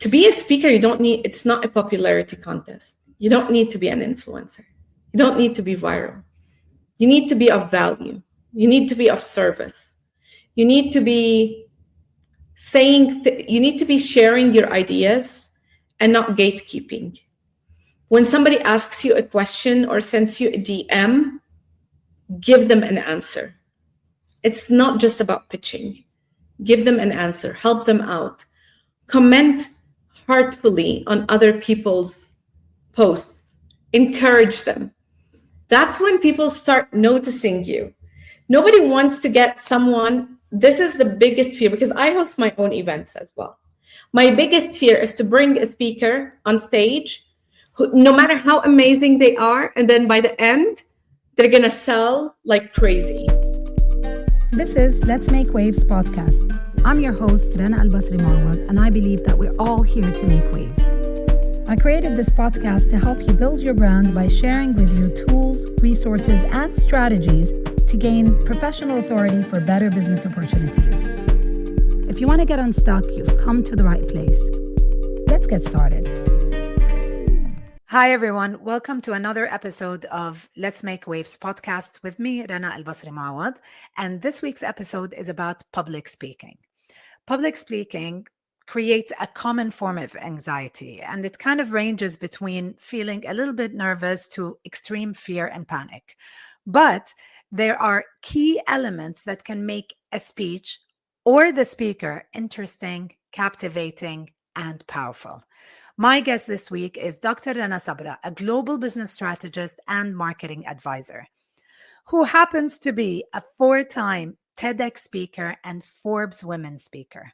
To be a speaker, it's not a popularity contest. You don't need to be an influencer. You don't need to be viral. You need to be of value. You need to be of service. You need to be you need to be sharing your ideas and not gatekeeping. When somebody asks you a question or sends you a DM, give them an answer. It's not just about pitching. Give them an answer. Help them out. Comment heartfully on other people's posts. Encourage them. That's when people start noticing you. Nobody wants to get someone. This is the biggest fear, because I host my own events as well. My biggest fear is to bring a speaker on stage, who, no matter how amazing they are, and then by the end, they're going to sell like crazy. This is Let's Make Waves podcast. I'm your host, Rana Sabra, and I believe that we're all here to make waves. I created this podcast to help you build your brand by sharing with you tools, resources, and strategies to gain professional authority for better business opportunities. If you want to get unstuck, you've come to the right place. Let's get started. Hi, everyone. Welcome to another episode of Let's Make Waves podcast with me, Rana Sabra. And this week's episode is about public speaking. Public speaking creates a common form of anxiety, and it kind of ranges between feeling a little bit nervous to extreme fear and panic. But there are key elements that can make a speech or the speaker interesting, captivating, and powerful. My guest this week is Dr. Rana Sabra, a global business strategist and marketing advisor, who happens to be a 4-time TEDx speaker and Forbes women speaker.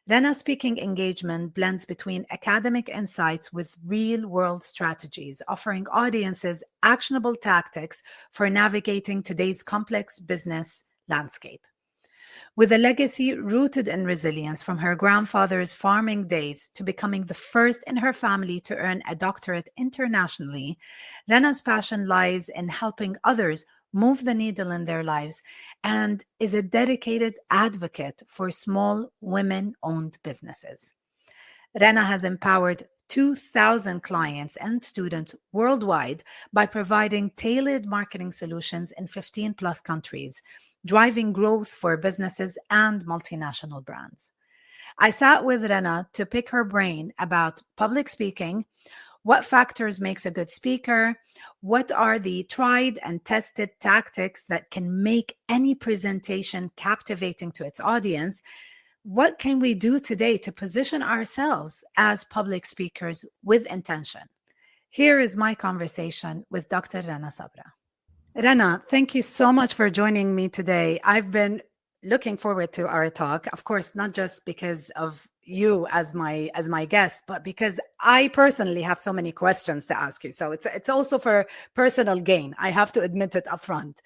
Rana's speaking engagement blends between academic insights with real-world strategies, offering audiences actionable tactics for navigating today's complex business landscape. With a legacy rooted in resilience from her grandfather's farming days to becoming the first in her family to earn a doctorate internationally, Rana's passion lies in helping others move the needle in their lives and is a dedicated advocate for small women-owned businesses. Rana has empowered 2,000 clients and students worldwide by providing tailored marketing solutions in 15 plus countries, driving growth for businesses and multinational brands. I sat with Rana to pick her brain about public speaking, what factors makes a good speaker, what are the tried and tested tactics that can make any presentation captivating to its audience, what can we do today to position ourselves as public speakers with intention. Here is my conversation with Dr. Rana Sabra. Rana, thank you so much for joining me today. I've been looking forward to our talk, of course, not just because of you as my guest, but because I personally have so many questions to ask you. So it's also for personal gain. I have to admit it upfront.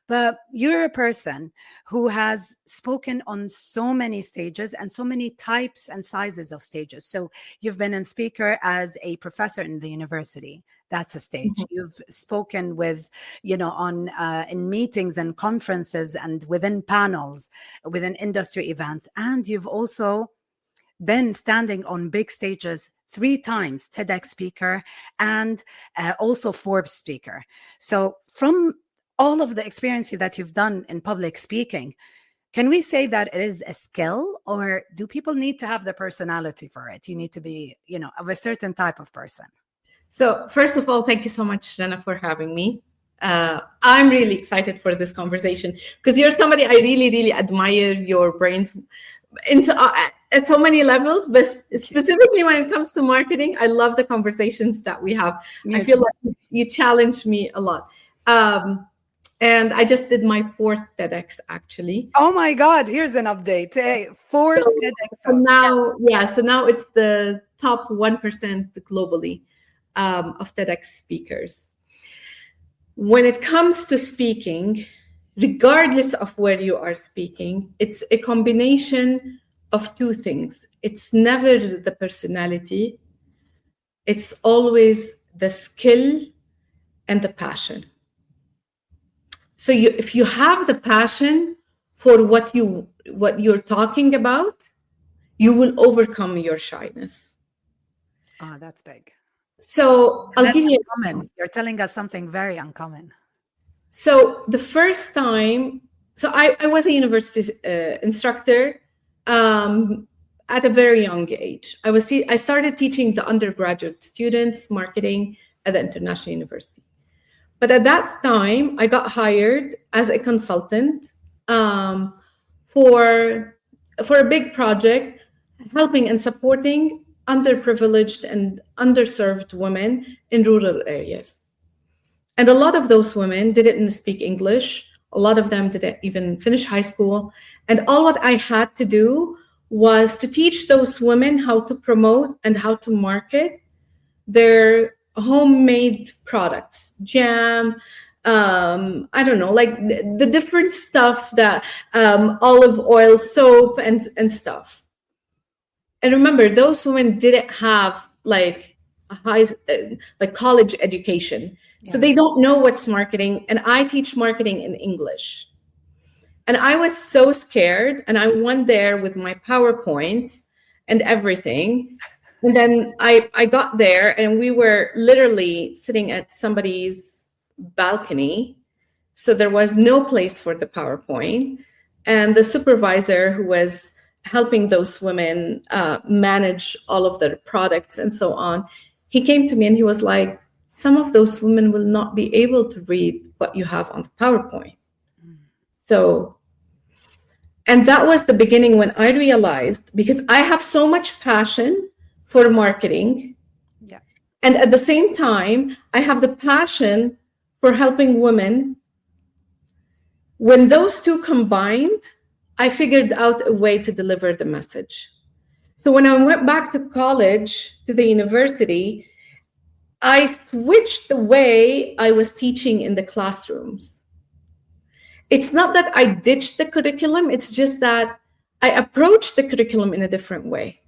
But you're a person who has spoken on so many stages and so many types and sizes of stages. So you've been a speaker as a professor in the university. That's a stage. Mm-hmm. You've spoken with, on in meetings and conferences and within panels, within industry events. And you've also been standing on big stages 3 times, TEDx speaker and also Forbes speaker. So from all of the experience that you've done in public speaking, can we say that it is a skill, or do people need to have the personality for it? You need to be, of a certain type of person. So first of all, thank you so much, Rana, for having me. I'm really excited for this conversation because you're somebody I really, really admire your brains at so many levels, but specifically when it comes to marketing, I love the conversations that we have. I feel like you challenge me a lot. And I just did my 4th TEDx, actually. Oh my God, here's an update. Hey, 4th TEDx. So now it's the top 1% globally of TEDx speakers. When it comes to speaking, regardless of where you are speaking, it's a combination of 2 things. It's never the personality. It's always the skill and the passion. So if you have the passion for what you're talking about, you will overcome your shyness. Oh, that's big. So I'll That's give you. uncommon. You're telling us something very uncommon. So the first time, so I was a university instructor at a very young age. I started teaching the undergraduate students marketing at the International University. But at that time, I got hired as a consultant for a big project, helping and supporting underprivileged and underserved women in rural areas. And a lot of those women didn't speak English. A lot of them didn't even finish high school. And all what I had to do was to teach those women how to promote and how to market their homemade products, jam, I don't know, like the different stuff that olive oil, soap, and stuff. And remember, those women didn't have like a high, like college education. So they don't know what's marketing. And I teach marketing in English. And I was so scared. And I went there with my PowerPoints and everything. And then I got there and we were literally sitting at somebody's balcony. So there was no place for the PowerPoint. And the supervisor who was helping those women manage all of their products and so on, he came to me and he was like, some of those women will not be able to read what you have on the PowerPoint. So, and that was the beginning when I realized, because I have so much passion for marketing. Yeah. And at the same time, I have the passion for helping women. When those two combined, I figured out a way to deliver the message. So when I went back to college, to the university, I switched the way I was teaching in the classrooms. It's not that I ditched the curriculum, it's just that I approached the curriculum in a different way.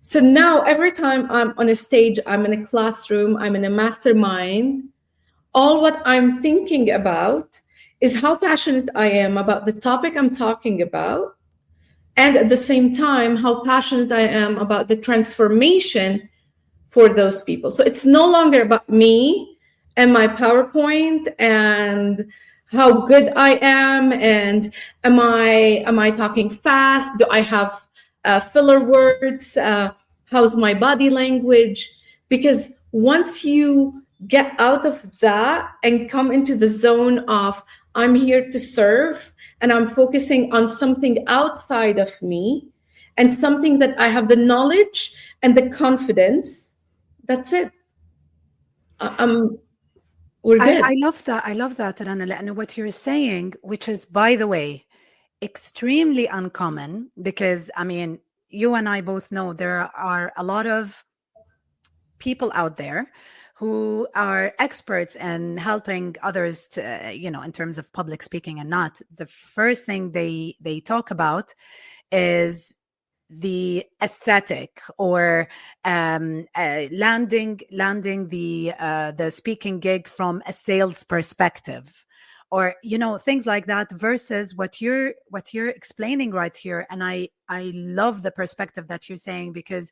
So now every time I'm on a stage, I'm in a classroom, I'm in a mastermind, all what I'm thinking about is how passionate I am about the topic I'm talking about. And at the same time, how passionate I am about the transformation for those people. So it's no longer about me and my PowerPoint and how good I am and am I talking fast? Do I have filler words? How's my body language? Because once you get out of that and come into the zone of I'm here to serve and I'm focusing on something outside of me and something that I have the knowledge and the confidence, that's it. We're good. I love that. I love that, Rana. And what you're saying, which is, by the way, extremely uncommon, because I mean, you and I both know there are a lot of people out there who are experts in helping others to, in terms of public speaking and not. The first thing they talk about is the aesthetic or landing the speaking gig from a sales perspective, or things like that, versus what you're explaining right here. And I love the perspective that you're saying, because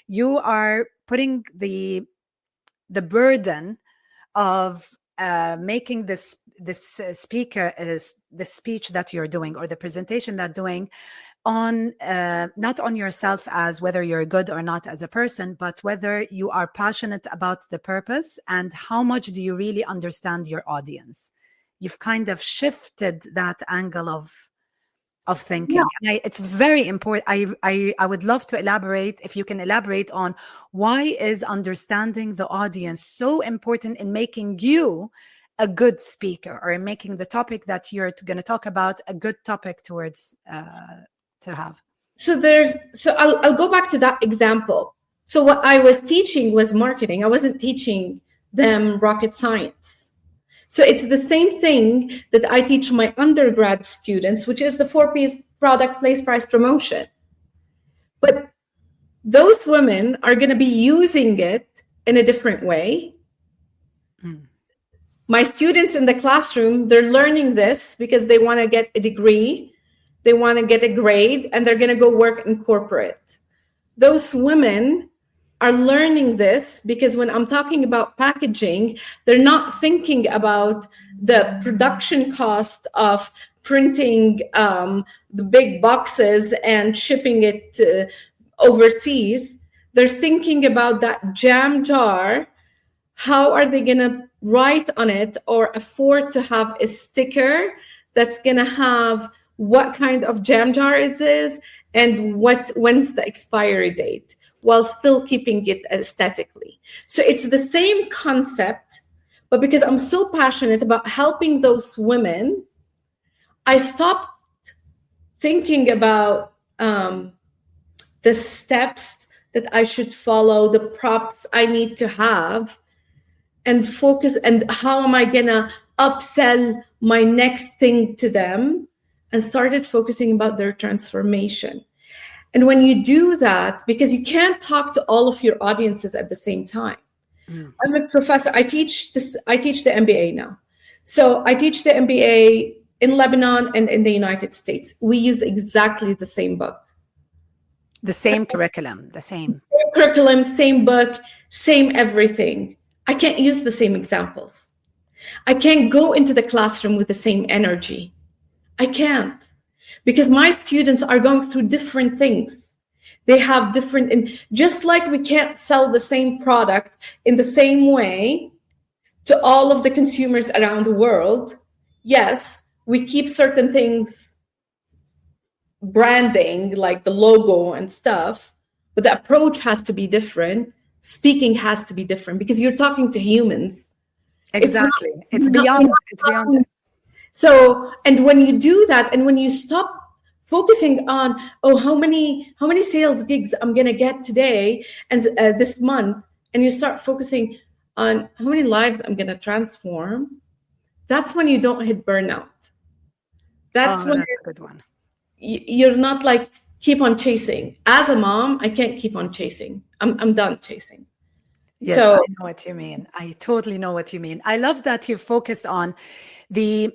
you are putting the burden of making this speaker is the speech that you're doing or the presentation that doing on not on yourself as whether you're good or not as a person, but whether you are passionate about the purpose and how much do you really understand your audience. You've kind of shifted that angle of thinking. Yeah. And it's very important. I would love to elaborate, if you can elaborate on why is understanding the audience so important in making you a good speaker, or in making the topic that you're going to talk about a good topic towards to have. So I'll go back to that example. So what I was teaching was marketing. I wasn't teaching them rocket science. So it's the same thing that I teach my undergrad students, which is the 4 P's: product, place, price, promotion. But those women are going to be using it in a different way. My students in the classroom, they're learning this because they want to get a degree. They want to get a grade and they're going to go work in corporate. Those women are learning this because when I'm talking about packaging, they're not thinking about the production cost of printing the big boxes and shipping it overseas. They're thinking about that jam jar. How are they going to write on it or afford to have a sticker that's going to have what kind of jam jar it is and when's the expiry date, while still keeping it aesthetically. So it's the same concept, but because I'm so passionate about helping those women, I stopped thinking about the steps that I should follow, the props I need to have, and focus, and how am I gonna upsell my next thing to them, and started focusing about their transformation. And when you do that, because you can't talk to all of your audiences at the same time. I'm a professor. I teach the MBA now. So I teach the MBA in Lebanon and in the United States. We use exactly the same book. The same curriculum, the same curriculum, same book, same everything. I can't use the same examples. I can't go into the classroom with the same energy. I can't, because my students are going through different things. They have different, and just like we can't sell the same product in the same way to all of the consumers around the world. Yes, we keep certain things branding, like the logo and stuff, but the approach has to be different. Speaking has to be different because you're talking to humans. Exactly. It's beyond it. So, and when you do that, and when you stop focusing on, oh, how many sales gigs I'm gonna get today and this month, and you start focusing on how many lives I'm gonna transform, that's when you don't hit burnout. That's when that's a good one. You're not like keep on chasing. As a mom, I can't keep on chasing. I'm done chasing. Yes, so, I know what you mean. I totally know what you mean. I love that you focused on the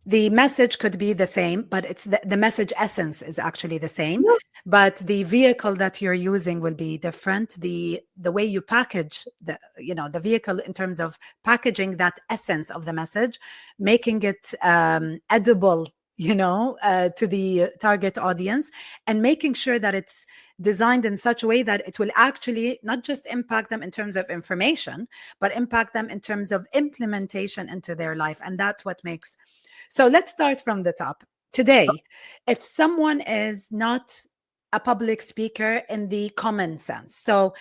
message could be the same, but it's the message essence is actually the same, but the vehicle that you're using will be different. The way you package the vehicle in terms of packaging that essence of the message, making it edible, to the target audience, and making sure that it's designed in such a way that it will actually not just impact them in terms of information, but impact them in terms of implementation into their life. And that's what makes. So let's start from the top. Today, if someone is not a public speaker in the common sense, so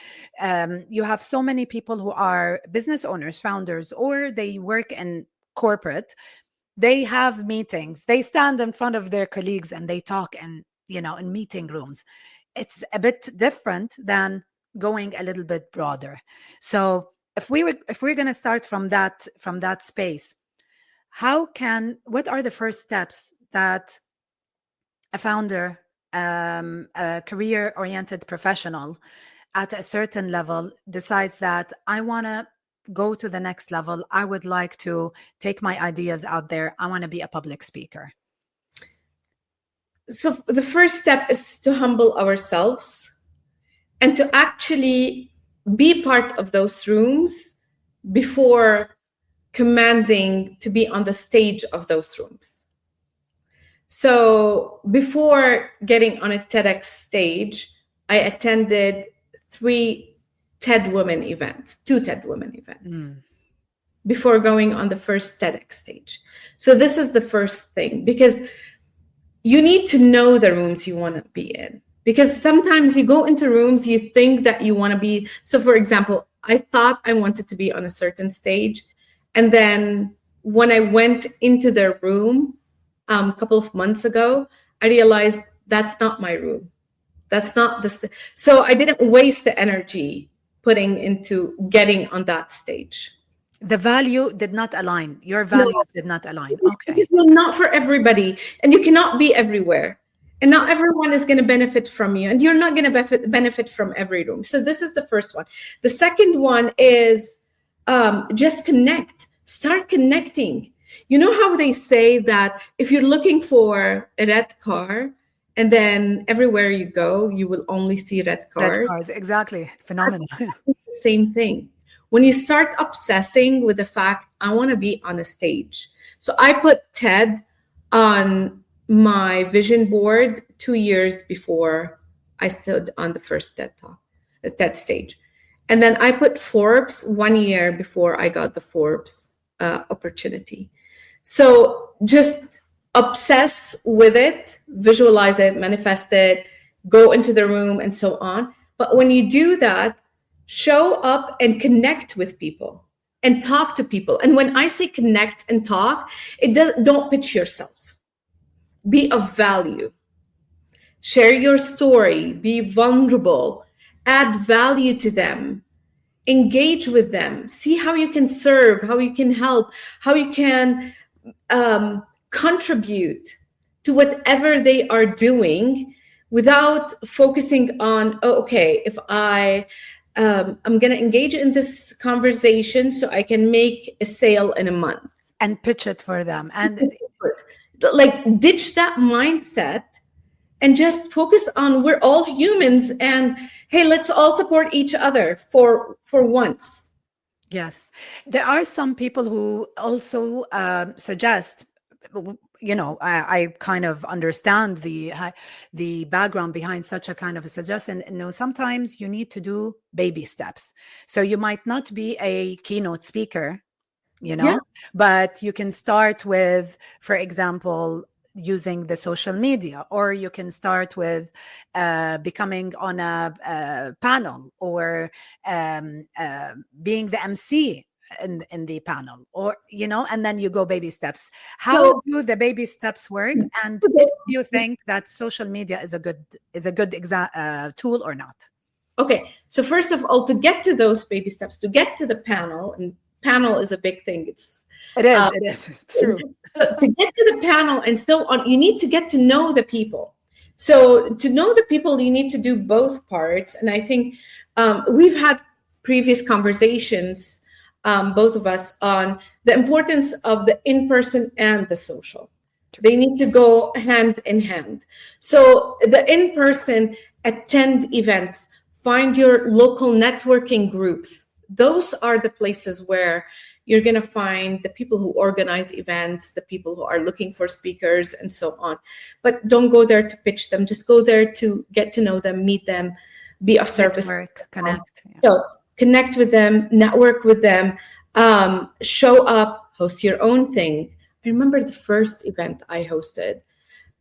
you have so many people who are business owners, founders, or they work in corporate, they have meetings, they stand in front of their colleagues and they talk in meeting rooms. It's a bit different than going a little bit broader. So if we're going to start from that space, what are the first steps that a founder, a career-oriented professional at a certain level decides that I want to go to the next level, I would like to take my ideas out there, I want to be a public speaker? So the first step is to humble ourselves and to actually be part of those rooms before commanding to be on the stage of those rooms. So before getting on a TEDx stage, I attended 2 TED Women events before going on the first TEDx stage. So this is the first thing, because you need to know the rooms you want to be in. Because sometimes you go into rooms, you think that you want to be. So for example, I thought I wanted to be on a certain stage. And then when I went into their room a couple of months ago, I realized that's not my room. That's not the so I didn't waste the energy putting into getting on that stage. The value did not align. Your values did not align. Okay. It's not for everybody, and you cannot be everywhere. And not everyone is going to benefit from you, and you're not going to benefit from every room. So this is the first one. The second one is just connect. Start connecting. You know how they say that if you're looking for a red car and then everywhere you go, you will only see red Red cars? cars, exactly. Phenomenal. The same thing. When you start obsessing with the fact, I want to be on a stage. So I put TED on my vision board 2 years before I stood on the first TED talk, the TED stage. And then I put Forbes 1 year before I got the Forbes opportunity. So just obsess with it, visualize it, manifest it, go into the room, and so on. But when you do that, show up and connect with people and talk to people. And when I say connect and talk, it does, don't pitch yourself. Be of value. Share your story, be vulnerable, add value to them, engage with them, see how you can serve, how you can help, how you can contribute to whatever they are doing without focusing on, oh, okay, if I'm going to engage in this conversation so I can make a sale in a month. And pitch it for them. And like ditch that mindset and just focus on we're all humans and hey, let's all support each other for once. yes, there are some people who also suggest, I kind of understand the background behind such a kind of a suggestion. Sometimes you need to do baby steps. So you might not be a keynote speaker, Yeah. but you can start with, for example, using the social media, or you can start with becoming on a panel, or being the MC in the panel, or and then you go baby steps. How do the baby steps work, and if you think that social media is a good tool or not? Okay, so first of all, to get to those baby steps, to get to the panel, and panel is a big thing. It is. It's true. To get to the panel and so on, you need to get to know the people. So to know the people, you need to do both parts. And I think we've had previous conversations, both of us, on the importance of the in-person and the social. They need to go hand in hand. So the in-person, attend events, find your local networking groups. Those are the places where you're going to find the people who organize events, the people who are looking for speakers, and so on. But don't go there to pitch them. Just go there to get to know them, meet them, be of service. Network, connect. Yeah. So connect with them, network with them, show up, host your own thing. I remember the first event I hosted.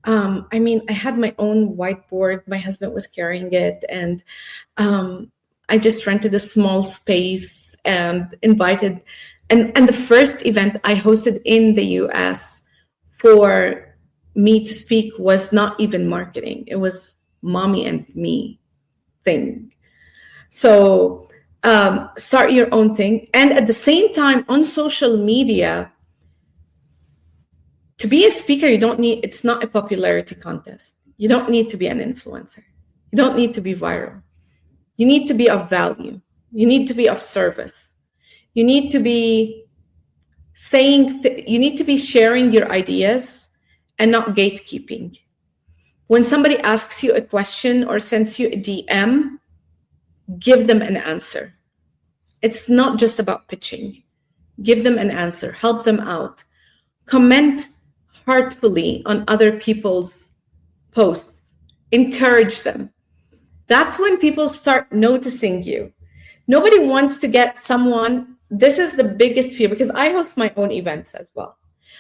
I had my own whiteboard. My husband was carrying it, and I just rented a small space and invited. And the first event I hosted in the US for me to speak was not even marketing. It was mommy and me thing. So start your own thing. And at the same time, on social media, to be a speaker, it's not a popularity contest. You don't need to be an influencer. You don't need to be viral. You need to be of value. You need to be of service. You need to be you need to be sharing your ideas and not gatekeeping. When somebody asks you a question or sends you a DM, give them an answer. It's not just about pitching. Give them an answer. Help them out. Comment heartfully on other people's posts. Encourage them. That's when people start noticing you. Nobody wants to get someone. This is the biggest fear, because I host my own events as well.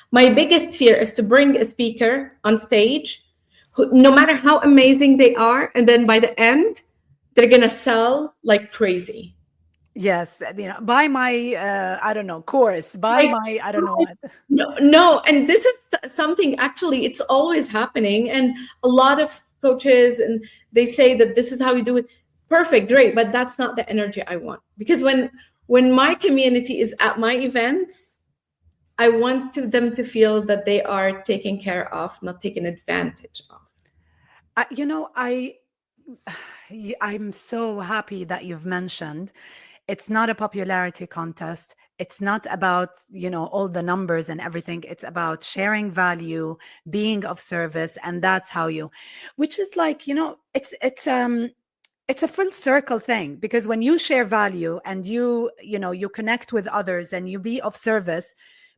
My biggest fear is to bring a speaker on stage who, no matter how amazing they are, and then by the end, they're going to sell like crazy. Yes, buy my, I don't know, course, buy my, I don't know what. No, and this is something, actually, it's always happening. And a lot of coaches, and they say that this is how you do it. Perfect, great, but that's not the energy I want. Because when my community is at my events, I want them to feel that they are taken care of, not taken advantage of. I'm so happy that you've mentioned it's not a popularity contest. It's not about, all the numbers and everything. It's about sharing value, being of service, and that's how you, which is like, it's a full circle thing, because when you share value and you connect with others and you be of service,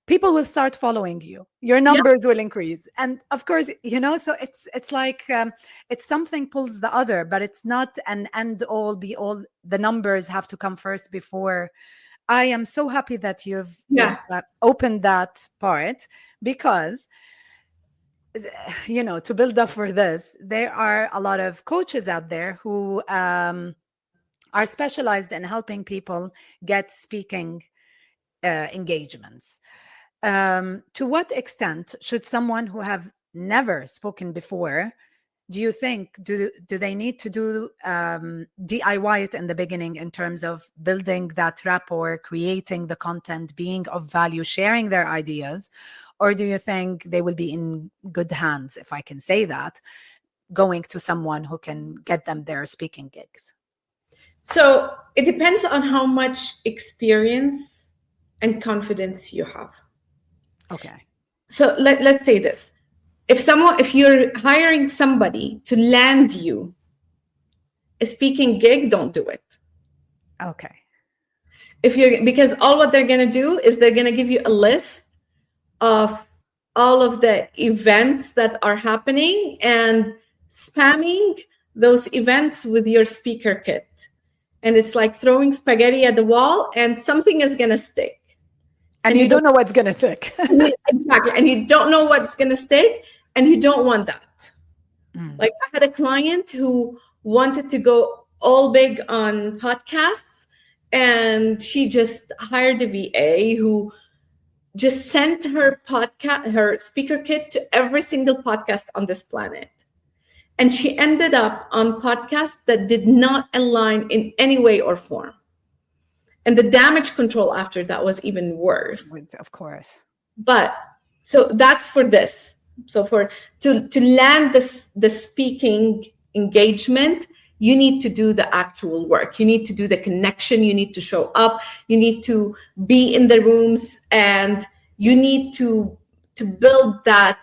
people will start following you, your Yeah. numbers will increase, and of course, so it's like, it's something pulls the other, but it's not an end all be all. The numbers have to come first before. I am so happy that you've Yeah. opened that part, because to build up for this, there are a lot of coaches out there who are specialized in helping people get speaking engagements. To what extent should someone who have never spoken before, do you think, do they need to do DIY it in the beginning, in terms of building that rapport, creating the content, being of value, sharing their ideas? Or do you think they will be in good hands, if I can say that, going to someone who can get them their speaking gigs? So it depends on how much experience and confidence you have. Okay. So let's say this. If you're hiring somebody to land you a speaking gig, don't do it. Okay. Because all what they're going to do is they're going to give you a list of all of the events that are happening and spamming those events with your speaker kit. And it's like throwing spaghetti at the wall, and something is going to stick. And you don't know what's going to stick. Exactly. And you don't know what's going to stick, and you don't want that. Like, I had a client who wanted to go all big on podcasts, and she just hired a VA who just sent her speaker kit to every single podcast on this planet. And she ended up on podcasts that did not align in any way or form. And the damage control after that was even worse. Of course. But so that's for this. So to land the speaking engagement, you need to do the actual work. You need to do the connection. You need to show up. You need to be in the rooms, and you need to build that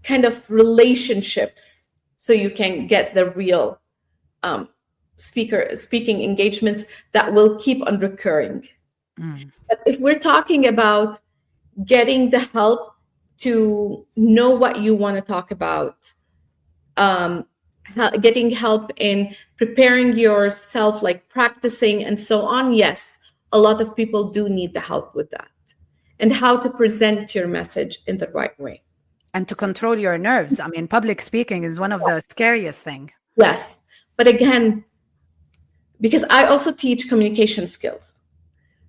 kind of relationships so you can get the real speaking engagements that will keep on recurring. But if we're talking about getting the help to know what you want to talk about, getting help in preparing yourself, like practicing and so on, yes, a lot of people do need the help with that, and how to present your message in the right way. And to control your nerves. I mean, public speaking is one of the scariest things. Yes. But again, because I also teach communication skills.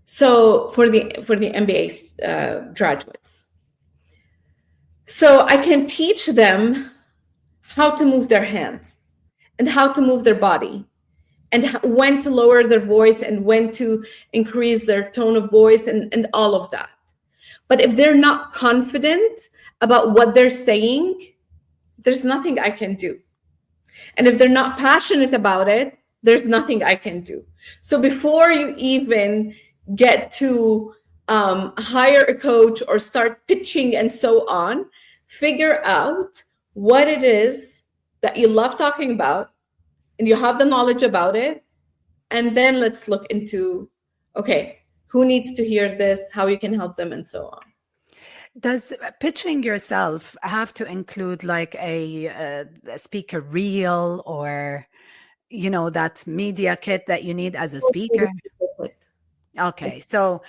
So for the MBA graduates. So I can teach them how to move their hands and how to move their body, and when to lower their voice and when to increase their tone of voice, and all of that. But if they're not confident about what they're saying, there's nothing I can do. And if they're not passionate about it, there's nothing I can do. So before you even get to hire a coach or start pitching and so on, figure out what it is that you love talking about and you have the knowledge about it. And then let's look into, okay, who needs to hear this, how you can help them, and so on. Does pitching yourself have to include like a speaker reel, or, that media kit that you need as a speaker? Okay. So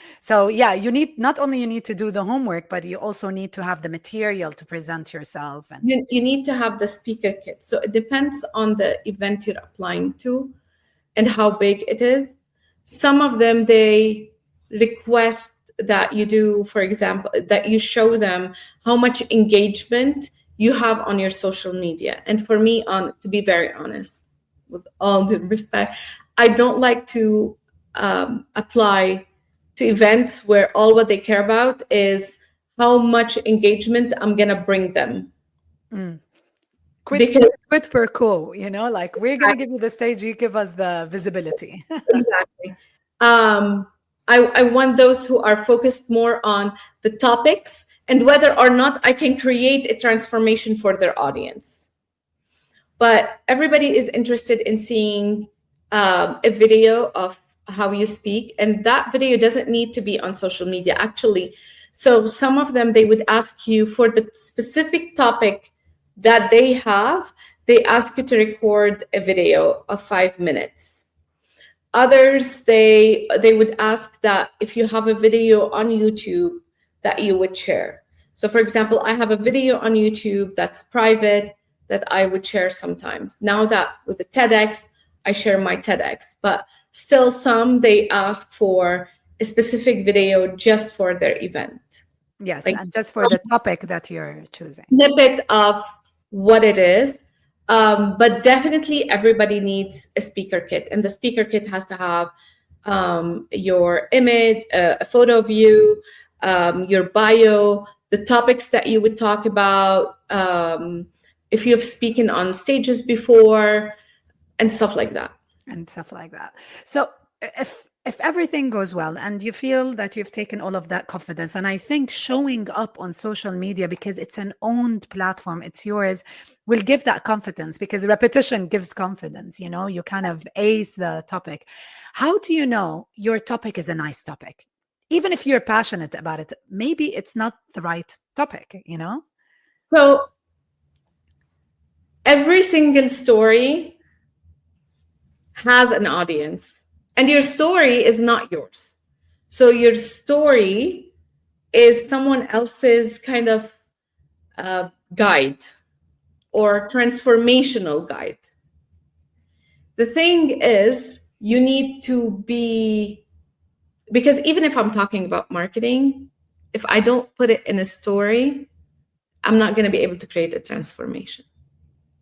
yeah, not only you need to do the homework, but you also need to have the material to present yourself. And you need to have the speaker kit. So it depends on the event you're applying to and how big it is. Some of them, they request that you do, for example, that you show them how much engagement you have on your social media. And for me, to be very honest, with all due respect, I don't like to apply to events where all what they care about is how much engagement I'm going to bring them. because Quid per quo, like we're going to give you the stage, you give us the visibility. exactly. Um, I want those who are focused more on the topics and whether or not I can create a transformation for their audience. But everybody is interested in seeing a video of how you speak, and that video doesn't need to be on social media, actually. So some of them, they would ask you for the specific topic that they have, they ask you to record a video of 5 minutes. Others, they would ask that if you have a video on YouTube that you would share. So for example, I have a video on YouTube that's private that I would share sometimes. Now that with the TEDx, I share my TEDx, but still some, they ask for a specific video just for their event. Yes, like, and just for the topic that you're choosing. Snippet of what it is. But definitely everybody needs a speaker kit, and the speaker kit has to have your image, a photo of you, your bio, the topics that you would talk about, if you've spoken on stages before, and stuff like that. So if everything goes well and you feel that you've taken all of that confidence, and I think showing up on social media, because it's an owned platform, it's yours, will give that confidence, because repetition gives confidence. You kind of ace the topic. How do you know your topic is a nice topic? Even if you're passionate about it, maybe it's not the right topic, So every single story has an audience, and your story is not yours. So your story is someone else's kind of guide or transformational guide. The thing is, you need to be, because even if I'm talking about marketing, if I don't put it in a story, I'm not going to be able to create a transformation.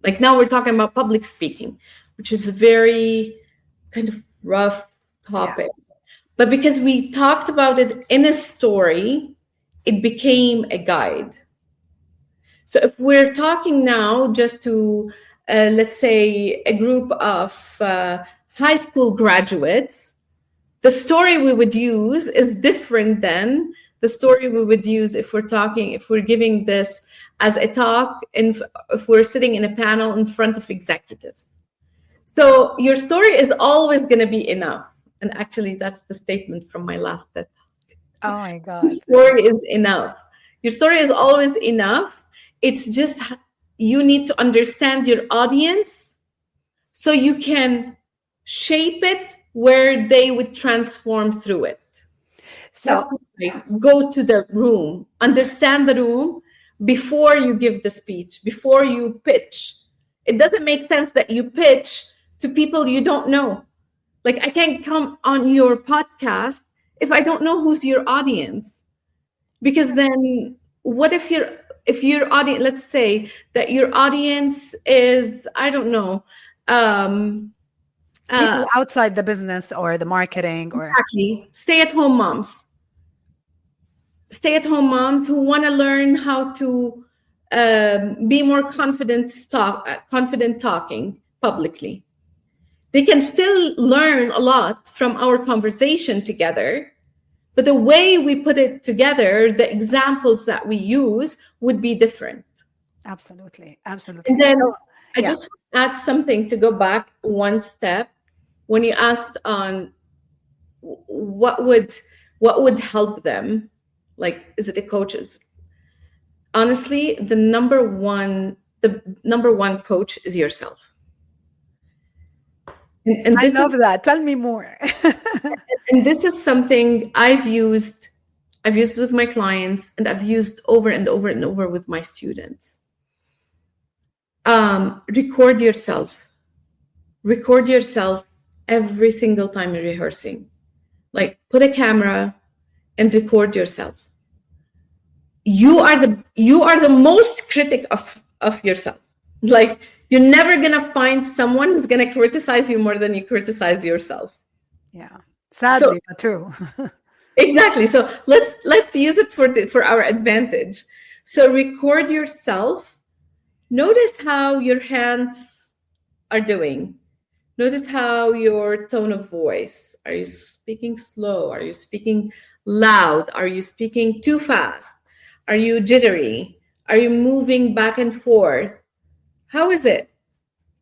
Like now we're talking about public speaking, which is a very kind of rough topic. Yeah. But because we talked about it in a story, it became a guide. So if we're talking now just to, let's say, a group of high school graduates, the story we would use is different than the story we would use if we're giving this as a talk, and if we're sitting in a panel in front of executives. So your story is always going to be enough. And actually, that's the statement from my last TED Talk. Oh my God. Your story is enough. Your story is always enough. It's just you need to understand your audience so you can shape it where they would transform through it. So go to the room, understand the room before you give the speech, before you pitch. It doesn't make sense that you pitch to people you don't know. Like, I can't come on your podcast if I don't know who's your audience. Because then what if your audience, let's say that your audience is, I don't know, people outside the business or the marketing, or exactly, stay-at-home moms who want to learn how to be more confident talking publicly. They can still learn a lot from our conversation together, but the way we put it together, the examples that we use would be different. Absolutely. And then I just add something to go back one step. When you asked on what would help them, like, is it the coaches? Honestly, the number one coach is yourself. And I love that. Tell me more. And this is something I've used with my clients, and I've used over and over and over with my students. Record yourself every single time you're rehearsing. Like, put a camera and record yourself. You are the most critic of yourself. Like, you're never gonna find someone who's gonna criticize you more than you criticize yourself. Yeah, sadly, but true. Exactly. So let's use it for our advantage. So record yourself Notice how your hands are doing. Notice how your tone of voice. Are you speaking slow? Are you speaking loud? Are you speaking too fast? Are you jittery? Are you moving back and forth? How is it?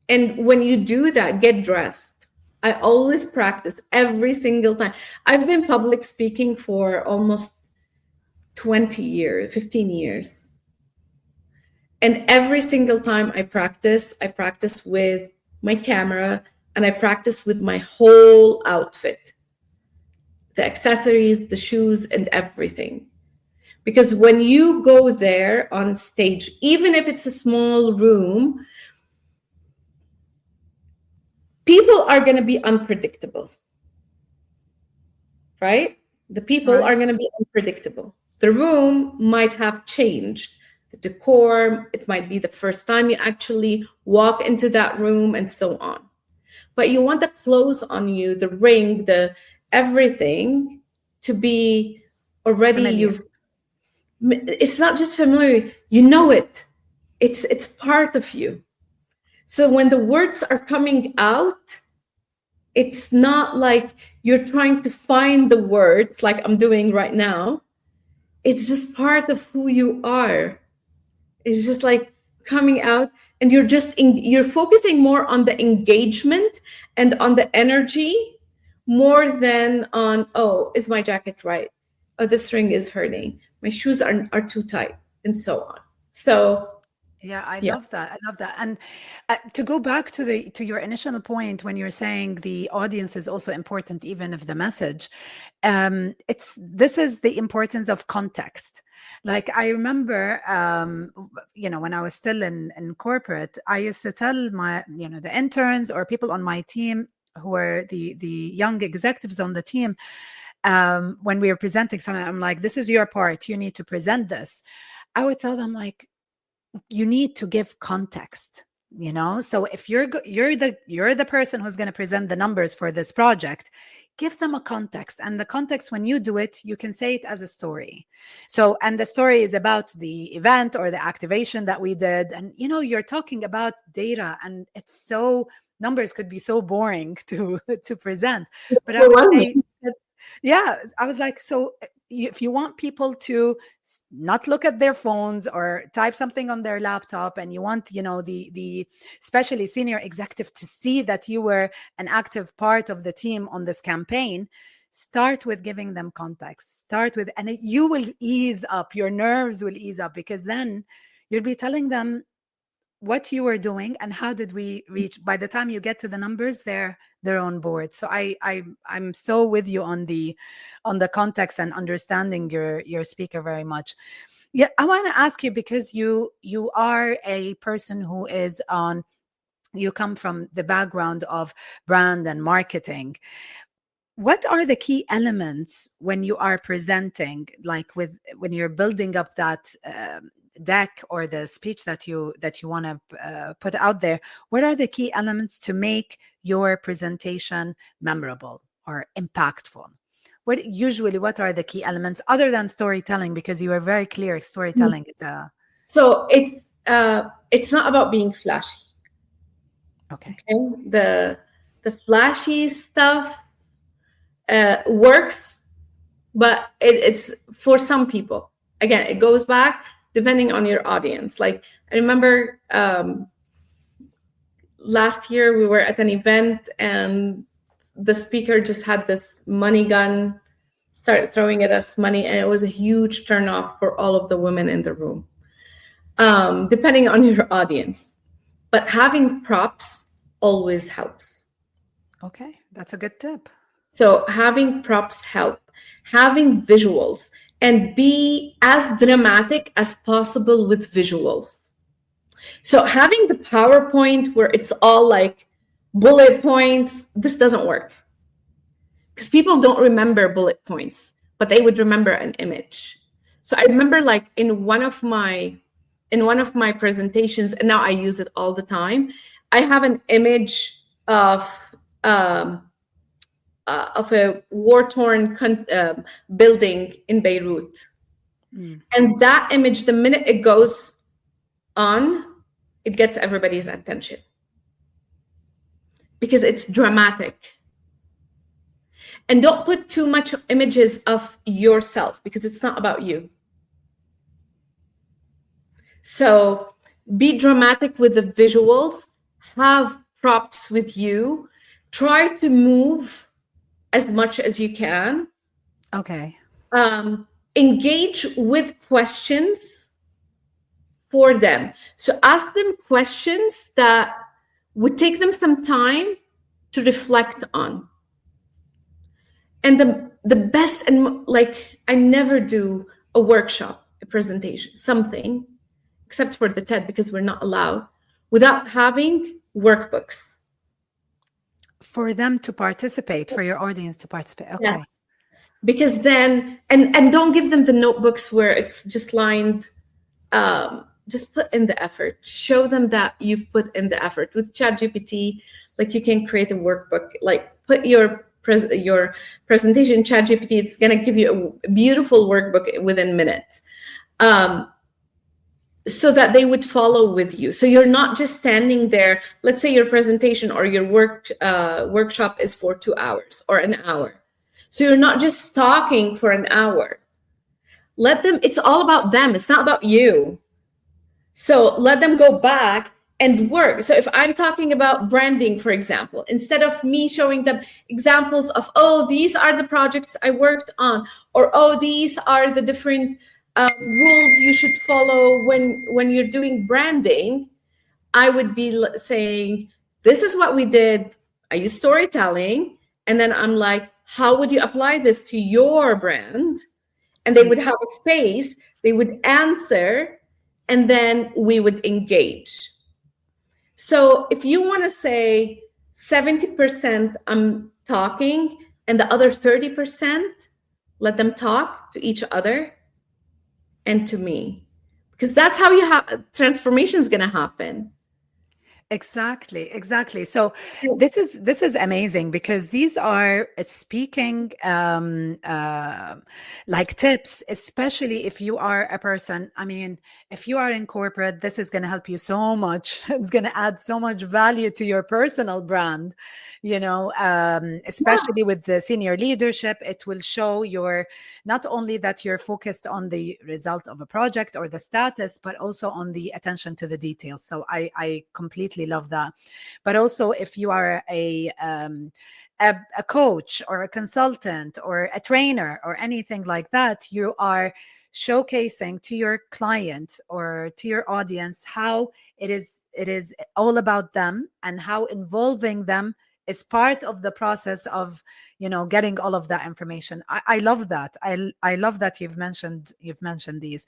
And when you do that, get dressed. I always practice every single time. I've been public speaking for almost 20 years, 15 years. And every single time I practice with my camera and I practice with my whole outfit, the accessories, the shoes, and everything. Because when you go there on stage, even if it's a small room, people are going to be unpredictable, right? The people Right. are going to be unpredictable. The room might have changed. The decor, it might be the first time you actually walk into that room and so on. But you want the clothes on you, the ring, the everything to be already Familiar. it's not just familiar, you know it. It's part of you. So when the words are coming out, it's not like you're trying to find the words like I'm doing right now. It's just part of who you are. It's just like coming out, and you're focusing more on the engagement and on the energy more than on, oh, is my jacket right? Oh, this ring is hurting. My shoes are too tight, and so on. So Yeah, I yeah. love that. I love that. And to go back to your initial point when you're saying the audience is also important, even if the message, this is the importance of context. Like I remember, when I was still in corporate, I used to tell my, the interns or people on my team who were the young executives on the team, when we were presenting something, I'm like, this is your part. You need to present this. I would tell them like, you need to give context, so if you're the person who's going to present the numbers for this project, give them a context. And the context, when you do it, you can say it as a story. So, and the story is about the event or the activation that we did, and you're talking about data, and it's so, numbers could be so boring to present, but I would say, Overwhelming. yeah, I was like, so if you want people to not look at their phones or type something on their laptop, and you want, the especially senior executive to see that you were an active part of the team on this campaign, start with giving them context. Start with, and you will ease up, your nerves will ease up, because then you'll be telling them what you were doing and how did we reach. By the time you get to the numbers, they're on board. So I'm so with you on the context and understanding your speaker very much. Yeah, I want to ask you, because you are a person who is on, you come from the background of brand and marketing. What are the key elements when you are presenting, like when you're building up that deck or the speech that you want to put out there? What are the key elements to make your presentation memorable or impactful? What are the key elements other than storytelling? Because you were very clear, storytelling is a... So it's not about being flashy. Okay. The flashy stuff works, but it's for some people. Again, it goes back depending on your audience. Like I remember last year we were at an event and the speaker just had this money gun, started throwing at us money, and it was a huge turnoff for all of the women in the room, depending on your audience. But having props always helps. Okay, that's a good tip. So having props help, having visuals, and be as dramatic as possible with visuals. So having the PowerPoint where it's all like bullet points, this doesn't work. Because people don't remember bullet points, but they would remember an image. So I remember like in one of my presentations, and now I use it all the time, I have an image of a war-torn building in Beirut. And that image, the minute it goes on, it gets everybody's attention because it's dramatic. And don't put too much images of yourself because it's not about you. So be dramatic with the visuals, have props with you, try to move as much as you can. Okay. Engage with questions for them. So ask them questions that would take them some time to reflect on. And the best, and like, I never do a workshop, a presentation, something, except for the TED because we're not allowed, without having workbooks. For them to participate, for your audience to participate. Okay. Yes. Because then, and don't give them the notebooks where it's just lined, just put in the effort. Show them that you've put in the effort. With ChatGPT, like you can create a workbook, like put your presentation in ChatGPT, it's going to give you a beautiful workbook within minutes. So that they would follow with you. So you're not just standing there. Let's say your presentation or your workshop is for 2 hours or an hour. So you're not just talking for an hour. Let them, it's all about them. It's not about you. So let them go back and work. So if I'm talking about branding, for example, instead of me showing them examples of, oh, these are the projects I worked on, or, oh, these are the different rules you should follow when you're doing branding, I would be saying, this is what we did. I use storytelling. And then I'm like, how would you apply this to your brand? And they would have a space, they would answer, and then we would engage. So if you want to say 70% I'm talking and the other 30%, let them talk to each other and to me, because that's how you have transformation is going to happen. Exactly. So this is amazing, because these are speaking like tips, especially if you are a person. I mean, if you are in corporate, this is going to help you so much. It's going to add so much value to your personal brand, especially with the senior leadership. It will show not only that you're focused on the result of a project or the status, but also on the attention to the details. So I completely love that. But also, if you are a coach or a consultant or a trainer or anything like that, you are showcasing to your client or to your audience how it is all about them, and how involving them is part of the process of getting all of that information. I love that. I love that you've mentioned these.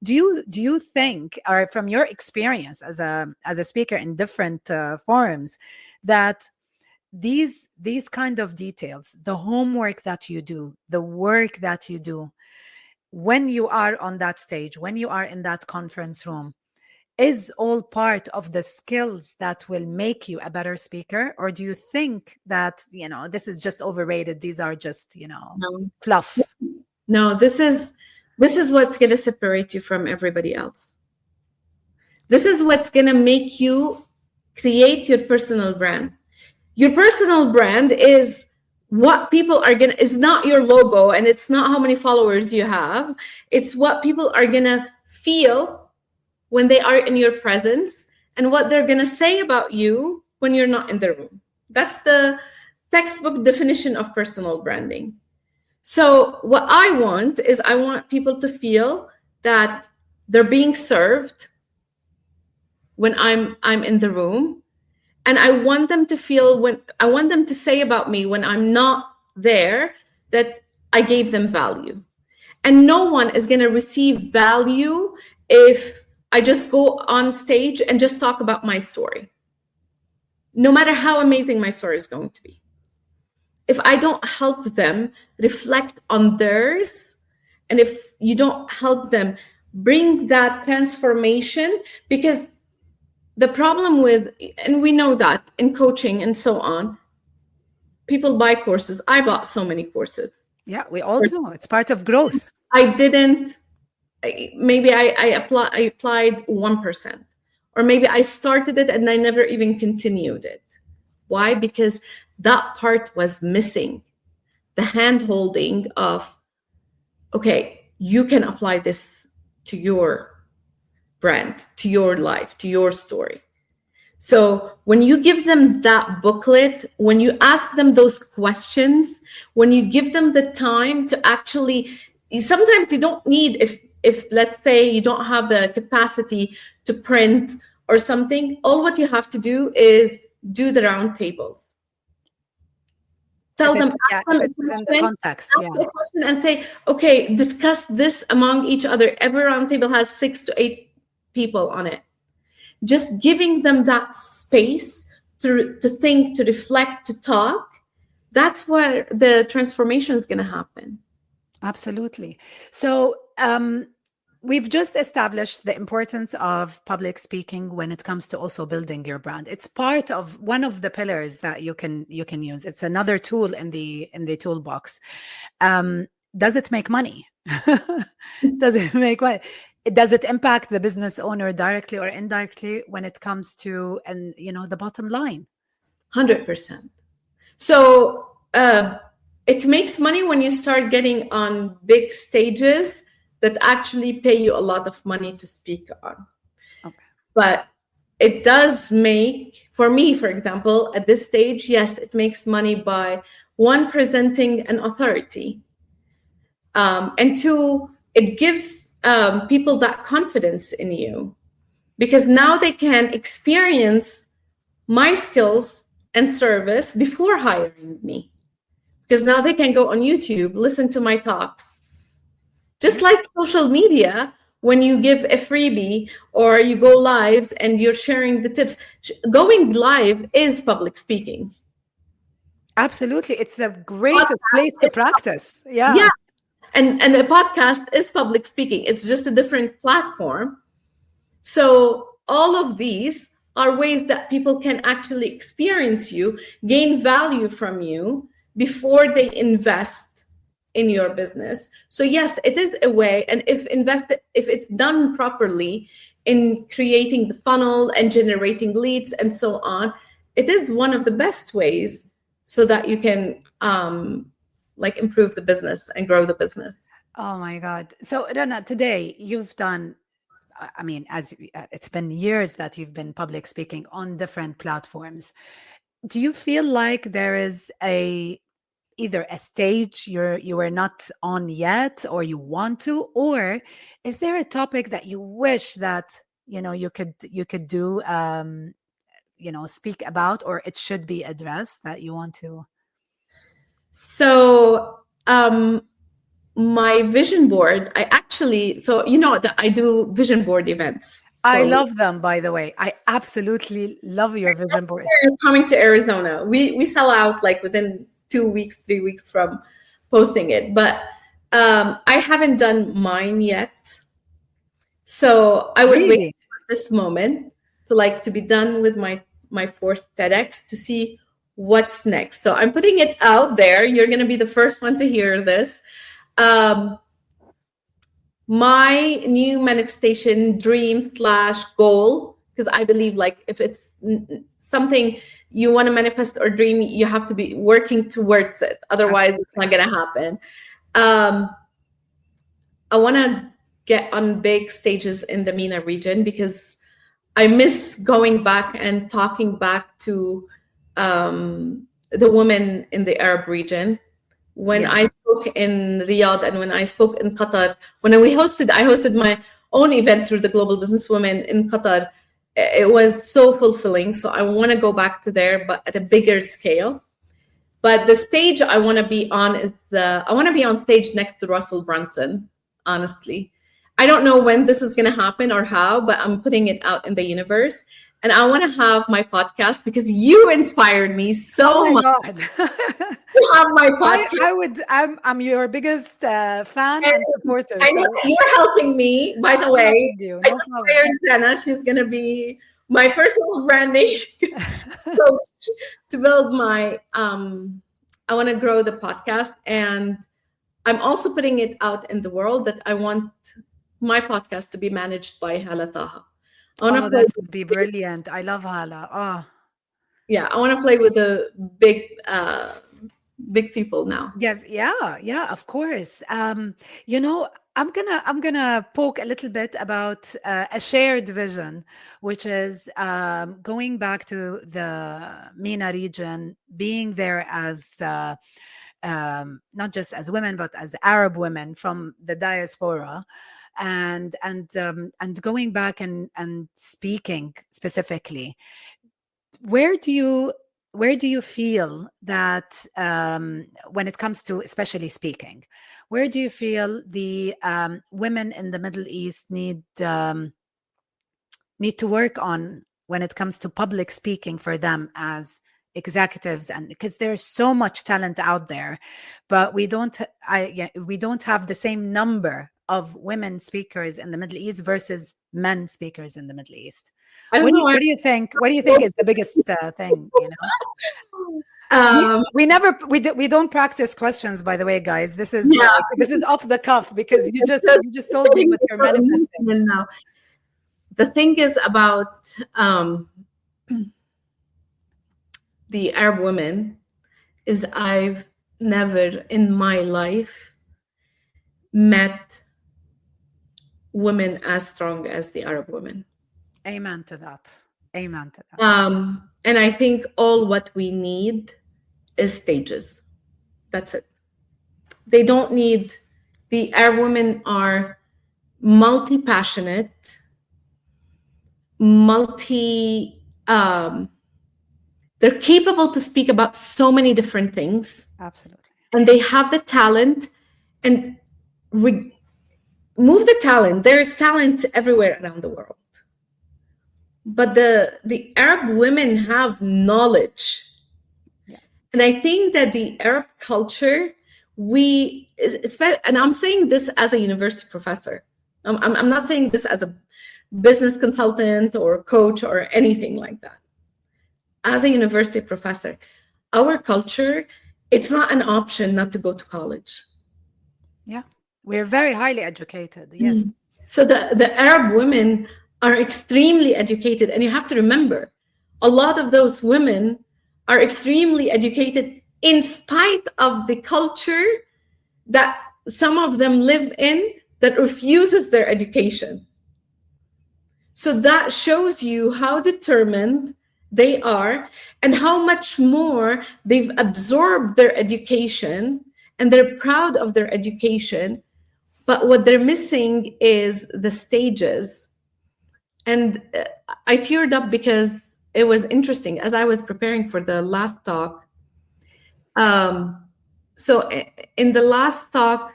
Do you think, or from your experience as a speaker in different forums, that these kind of details, the homework that you do, the work that you do when you are on that stage, when you are in that conference room, is all part of the skills that will make you a better speaker? Or do you think that this is just overrated, these are just fluff? No, this is what's going to separate you from everybody else. This is what's going to make you create your personal brand. Your personal brand is what people are is not your logo, and it's not how many followers you have. It's what people are going to feel when they are in your presence, and what they're going to say about you when you're not in the room. That's the textbook definition of personal branding. So what I want people to feel that they're being served when I'm in the room. And I want them to say about me when I'm not there, that I gave them value. And no one is going to receive value if I just go on stage and just talk about my story, no matter how amazing my story is going to be. If I don't help them reflect on theirs, and if you don't help them bring that transformation, because the problem with, and we know that in coaching and so on, people buy courses. I bought so many courses. Yeah, we all do. It's part of growth. I applied 1%, Or maybe I started it and I never even continued it. Why? Because that part was missing. The hand holding of, okay, you can apply this to your brand, to your life, to your story. So when you give them that booklet, when you ask them those questions, when you give them the time to actually, sometimes you don't need, if let's say you don't have the capacity to print or something, all what you have to do is do the round tables. Tell them, ask them if it's within the context, ask a question and say, okay, discuss this among each other. Every round table has 6 to 8 people on it. Just giving them that space to think, to reflect, to talk, that's where the transformation is going to happen. Absolutely. So we've just established the importance of public speaking when it comes to also building your brand. It's part of one of the pillars that you can use. It's another tool in the toolbox. Does it make money? Does it make money? Does it impact the business owner directly or indirectly when it comes to, and the bottom line? 100%. So it makes money when you start getting on big stages that actually pay you a lot of money to speak on. Okay. But it does make, for me, for example, at this stage, yes, it makes money by, one, presenting an authority, and two, it gives people that confidence in you, because now they can experience my skills and service before hiring me, because now they can go on YouTube, listen to my talks. Just like social media, when you give a freebie or you go lives and you're sharing the tips, going live is public speaking. Absolutely. It's the greatest place to practice. Yeah. And a podcast is public speaking. It's just a different platform. So all of these are ways that people can actually experience you, gain value from you before they invest in your business. So yes, it is a way. And if it's done properly in creating the funnel and generating leads and so on, it is one of the best ways so that you can improve the business and grow the business. Oh my God. So Rana, today you've done, as it's been years that you've been public speaking on different platforms. Do you feel like there is either a stage you are not on yet, or you want to, or is there a topic that you wish that you could do speak about, or it should be addressed that you want to? So my vision board, that I do vision board events. I love them, by the way. I absolutely love your vision board. Coming to Arizona, we sell out like within 2 weeks, 3 weeks from posting it, but I haven't done mine yet. So I was waiting for this moment to be done with my fourth TEDx to see what's next. So I'm putting it out there. You're going to be the first one to hear this. My new manifestation dream / goal, because I believe if it's something you want to manifest or dream, you have to be working towards it. Otherwise, it's not going to happen. I want to get on big stages in the MENA region, because I miss going back and talking back to the women in the Arab region. When I spoke in Riyadh and when I spoke in Qatar, when I hosted my own event through the Global Business Women in Qatar, it was so fulfilling. So I want to go back to there, but at a bigger scale. But the stage I want to be on I want to be on stage next to Russell Brunson, honestly. I don't know when this is going to happen or how, but I'm putting it out in the universe. And I want to have my podcast, because you inspired me so much. God. To have my podcast. I'm your biggest fan and supporter. I know you're helping me, by the way. I just hired Rana. She's going to be my personal branding coach to build I want to grow the podcast. And I'm also putting it out in the world that I want my podcast to be managed by Hala Taha. I want to Oh, play. that would be brilliant. I love Hala. Oh, Yeah, I want to play with the big people now. yeah, yeah, yeah, of course. You know, I'm gonna poke a little bit about a shared vision, which is going back to the MENA region, being there as not just as women, but as Arab women from the diaspora, and going back and speaking specifically. Where do you where do you feel that when it comes to especially speaking, where do you feel the women in the Middle East need to work on when it comes to public speaking for them as executives? And because there's so much talent out there, but we don't have the same number of women speakers in the Middle East versus men speakers in the Middle East. I don't know why. What do you think? What do you think is the biggest thing? You know, Um, we don't practice questions, by the way, guys. This is yeah, like this is off the cuff because you just told me what you're manifesting. now the thing is about the Arab women is I've never in my life met women as strong as the Arab women. Amen to that. Amen to that. And I think all what we need is stages. That's it. They don't need, the Arab women are multi-passionate, they're capable to speak about so many different things. Absolutely. And they have the talent and move the talent. There is talent everywhere around the world. But the Arab women have knowledge. Yeah. And I think that the Arab culture, and I'm saying this as a university professor. I'm not saying this as a business consultant or coach or anything like that. As a university professor, our culture, it's not an option not to go to college. Yeah, we're very highly educated. Yes. So the Arab women are extremely educated. And you have to remember, a lot of those women are extremely educated in spite of the culture that some of them live in that refuses their education. So that shows you how determined they are and how much more they've absorbed their education and they're proud of their education. But what they're missing is the stages. And I teared up because it was interesting as I was preparing for the last talk. So in the last talk,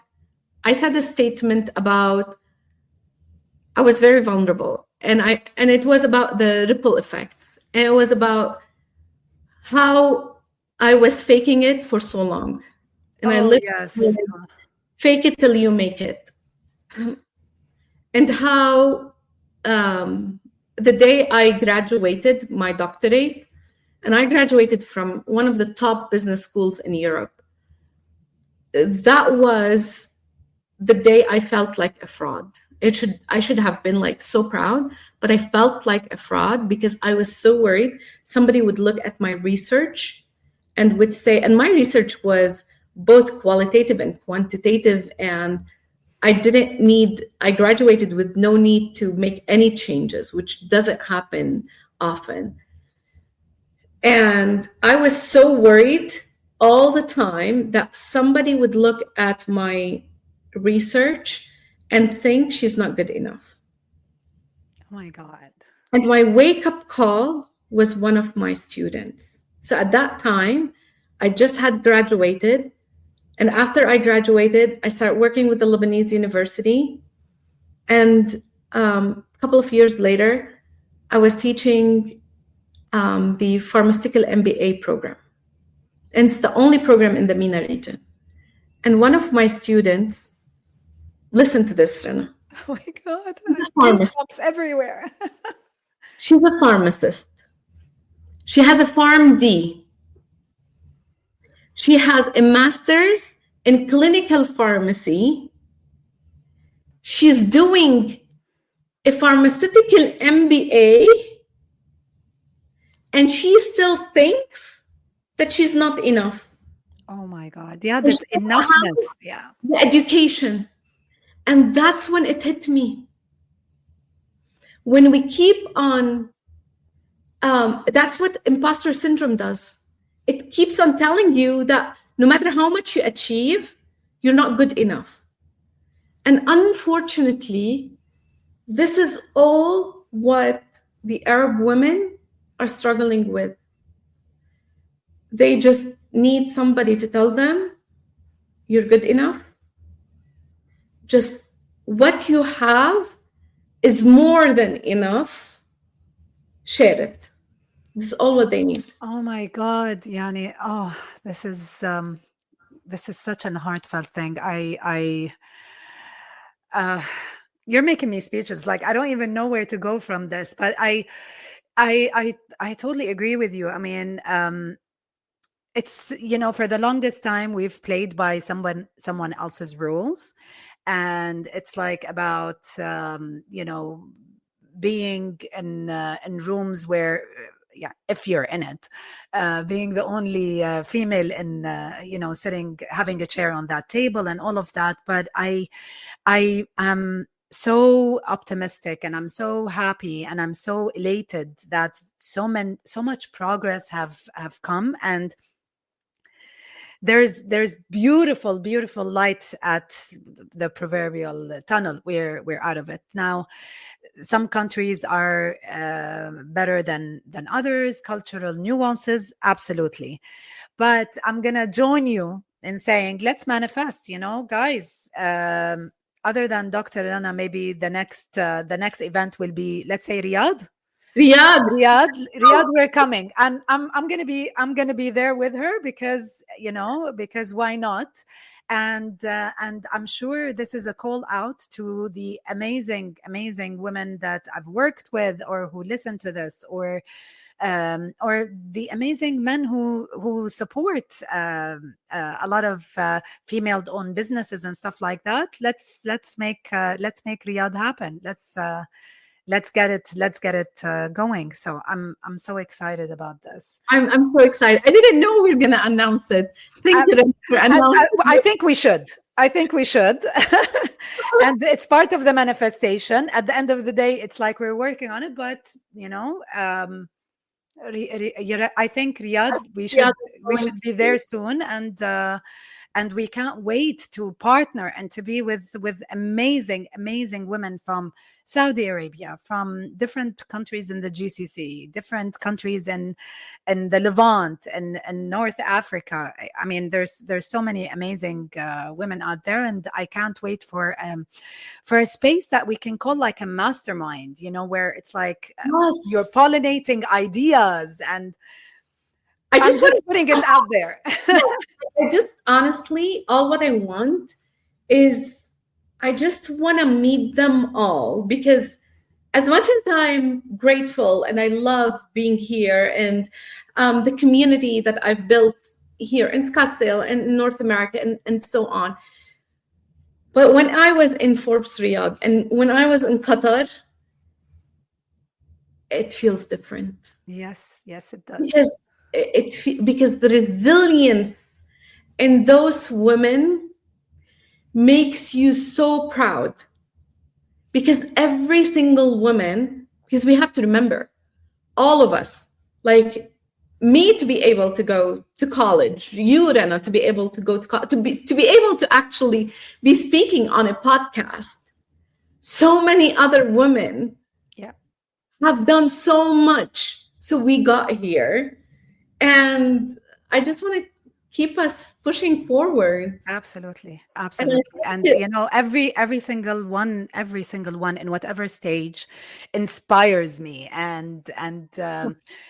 I said a statement about I was very vulnerable, and it was about the ripple effects, and it was about how I was faking it for so long, and I lived fake it till you make it, and how the day I graduated my doctorate, and I graduated from one of the top business schools in Europe, that was the day I felt like a fraud. I should have been like so proud, but I felt like a fraud because I was so worried somebody would look at my research and would say, and my research was both qualitative and quantitative, and I graduated with no need to make any changes, which doesn't happen often. And I was so worried all the time that somebody would look at my research and think she's not good enough. Oh my God. And my wake-up call was one of my students. So at that time, I just had graduated. And after I graduated, I started working with the Lebanese University. And a couple of years later, I was teaching the pharmaceutical MBA program. And it's the only program in the MENA region. And one of my students, listen to this, Rana. Oh my God. Goosebumps everywhere. She's a pharmacist. She has a PharmD. She has a master's in clinical pharmacy. She's doing a pharmaceutical MBA, and she still thinks that she's not enough. Oh my God. Yeah, And she that's doesn't have enoughness. Yeah. the education. And that's when it hit me. When we keep on, that's what imposter syndrome does. It keeps on telling you that no matter how much you achieve, you're not good enough. And unfortunately, this is all what the Arab women are struggling with. They just need somebody to tell them, you're good enough. Just what you have is more than enough. Share it. This is all what they need. Oh my God, Yani. Oh, this is such an heartfelt thing. Uh, you're making me speechless. Like I don't even know where to go from this. But I totally agree with you. I mean, it's for the longest time we've played by someone else's rules, and it's like about being in rooms where yeah, if you're in it, being the only female in sitting, having a chair on that table and all of that. But I am so optimistic, and I'm so happy, and I'm so elated that so much progress have come, and there's beautiful light at the proverbial tunnel. We're out of it now. Some countries are better than others, cultural nuances, absolutely. But I'm gonna join you in saying let's manifest, guys. Other than Dr. Rana, maybe the next event will be, let's say, Riyadh. Riyadh. Riyadh, we're coming, and I'm gonna be there with her, because because why not? And I'm sure this is a call out to the amazing women that I've worked with, or who listen to this, or the amazing men who support a lot of female-owned businesses and stuff like that. Let's make Riyadh happen. Let's get it going. So I'm so excited about this. I'm so excited. I didn't know we were gonna announce it. Thank you for announcing. I think we should. And it's part of the manifestation. At the end of the day, it's like we're working on it. But I think Riyadh, we should be there soon, and we can't wait to partner and to be with amazing women from Saudi Arabia, from different countries in the GCC, different countries in the Levant and North Africa. I mean, there's so many amazing women out there, and I can't wait for a space that we can call like a mastermind, where it's like you're pollinating ideas, and I'm just putting it out there. I just honestly, all what I want is I just want to meet them all, because as much as I'm grateful and I love being here, and the community that I've built here in Scottsdale and in North America and so on. But when I was in Forbes Riyadh and when I was in Qatar, it feels different. Yes, it does. Because the resilience in those women makes you so proud. Because every single woman, because we have to remember, all of us, like me to be able to go to college, you, Rana, to be able to go to be able to actually be speaking on a podcast. So many other women have done so much. So we got here. And I just want to keep us pushing forward. Absolutely. And every single one in whatever stage inspires me and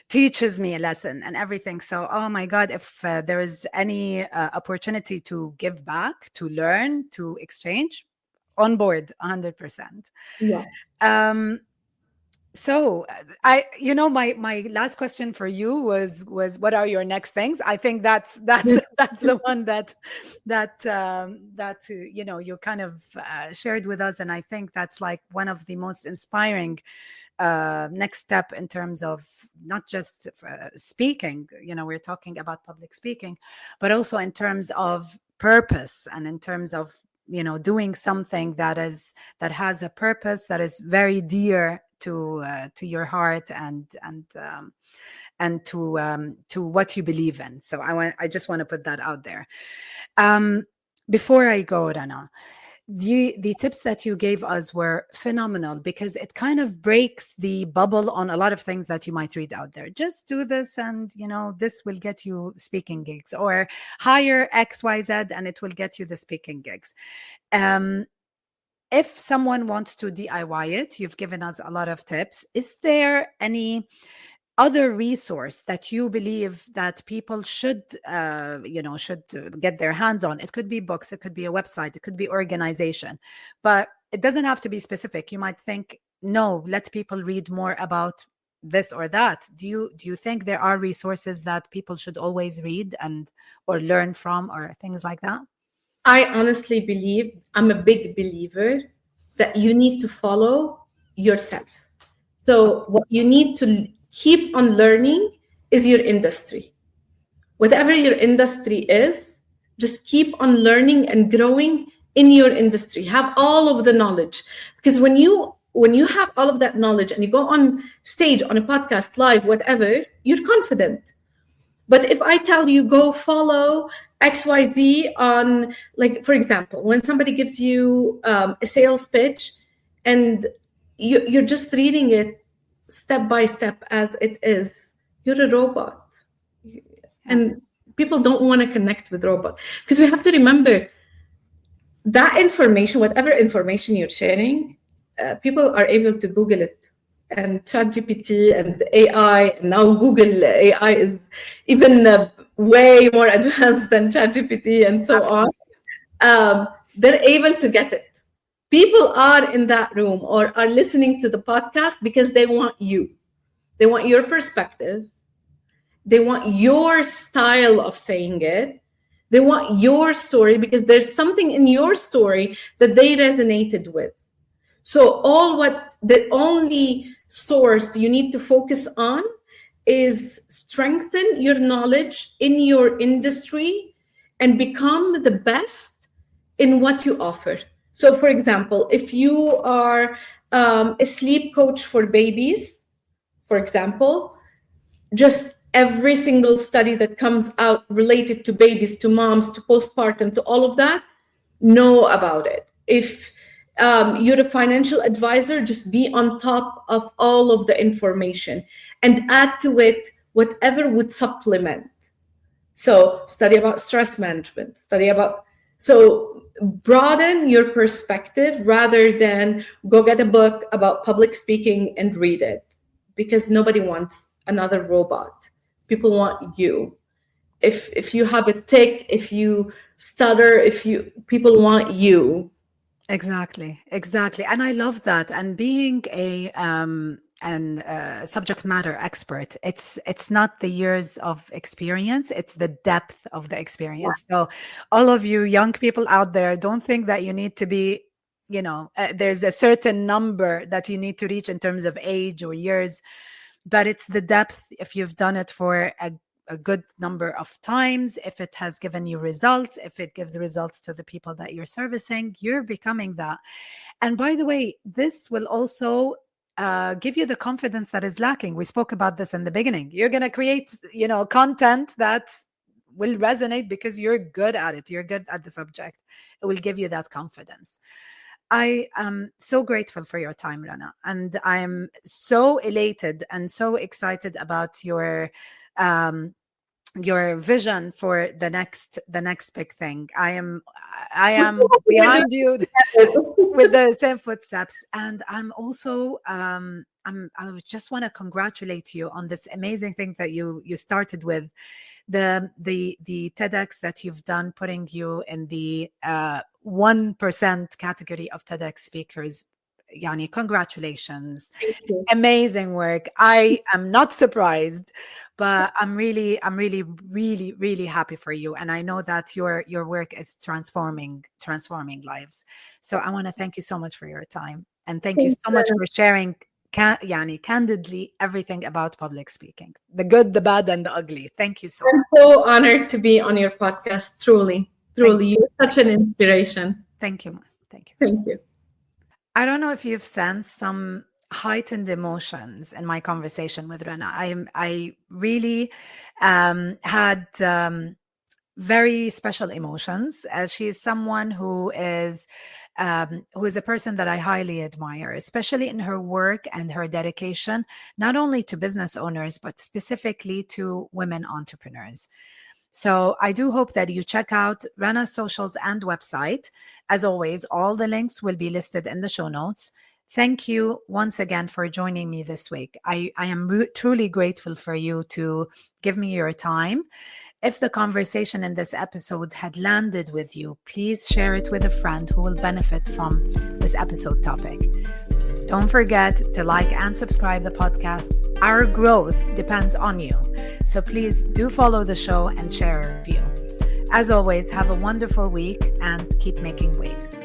teaches me a lesson and everything. So, oh my God, if there is any opportunity to give back, to learn, to exchange, on board 100%. Yeah. So my last question for you was what are your next things? I think that's the one that you kind of shared with us, and I think that's like one of the most inspiring next step in terms of not just speaking. We're talking about public speaking, but also in terms of purpose and in terms of doing something that has a purpose that is very dear to your heart and to what you believe in. So I just want to put that out there. um Before I go, Rana, the tips that you gave us were phenomenal because it kind of breaks the bubble on a lot of things that you might read out there. Just do this and this will get you speaking gigs, or hire XYZ and it will get you the speaking gigs. um if someone wants to DIY it, you've given us a lot of tips. Is there any other resource that you believe that people should get their hands on? It could be books, it could be a website, it could be organization, but it doesn't have to be specific. You might think, no, let people read more about this or that. Do you think there are resources that people should always read and or learn from, or things like that? I honestly believe, I'm a big believer that you need to follow yourself. So what you need to keep on learning is your industry. Whatever your industry is, just keep on learning and growing in your industry. Have all of the knowledge. Because when you have all of that knowledge and you go on stage, on a podcast, live, whatever, you're confident. But if I tell you go follow XYZ on, like, for example, when somebody gives you a sales pitch and you're just reading it step by step as it is, you're a robot. And people don't want to connect with robots, because we have to remember that information, whatever information you're sharing, people are able to Google it. And ChatGPT and AI, and now Google AI is even way more advanced than ChatGPT and so Absolutely. on. They're able to get it. People are in that room or are listening to the podcast because they want you. They want your perspective. They want your style of saying it. They want your story because there's something in your story that they resonated with. So the only source you need to focus on is strengthen your knowledge in your industry and become the best in what you offer. So for example, if you are a sleep coach for babies, for example, just every single study that comes out related to babies, to moms, to postpartum, to all of that, know about it. If you're a financial advisor, just be on top of all of the information and add to it whatever would supplement. So study about stress management, so broaden your perspective rather than go get a book about public speaking and read it, because nobody wants another robot. People want you. If you have a tick, if you stutter, people want you. Exactly. And I love that. And being a subject matter expert, it's not the years of experience, it's the depth of the experience. So all of you young people out there, don't think that you need to be, there's a certain number that you need to reach in terms of age or years, but it's the depth. If you've done it for a good number of times, if it has given you results, if it gives results to the people that you're servicing, you're becoming that. And by the way, this will also give you the confidence that is lacking. We spoke about this in the beginning. You're going to create, content that will resonate because you're good at it. You're good at the subject. It will give you that confidence. I am so grateful for your time, Rana, and I am so elated and so excited about your vision for the next big thing. I am behind you with the same footsteps, and I'm also I just want to congratulate you on this amazing thing that you started with, the TEDx that you've done, putting you in the 1% category of TEDx speakers. Yani, congratulations. Thank you. Amazing work. I am not surprised, but I'm really, really happy for you. And I know that your work is transforming lives. So I want to thank you so much for your time. And thank you Thank so much you. for sharing yani, candidly everything about public speaking, the good, the bad, and the ugly. Thank you so I'm much. so honored to be on your podcast. Truly, Thank truly, you're such an inspiration. thank you. Thank you. Thank you. I don't know if you've sensed some heightened emotions in my conversation with Rana. I really had very special emotions. She is someone who is a person that I highly admire, especially in her work and her dedication, not only to business owners, but specifically to women entrepreneurs. So I do hope that you check out Rana's socials and website. As always, all the links will be listed in the show notes. Thank you once again for joining me this week. I am truly grateful for you to give me your time. If the conversation in this episode had landed with you, please share it with a friend who will benefit from this episode topic. Don't forget to like and subscribe the podcast. Our growth depends on you. So please do follow the show and share a review. As always, have a wonderful week and keep making waves.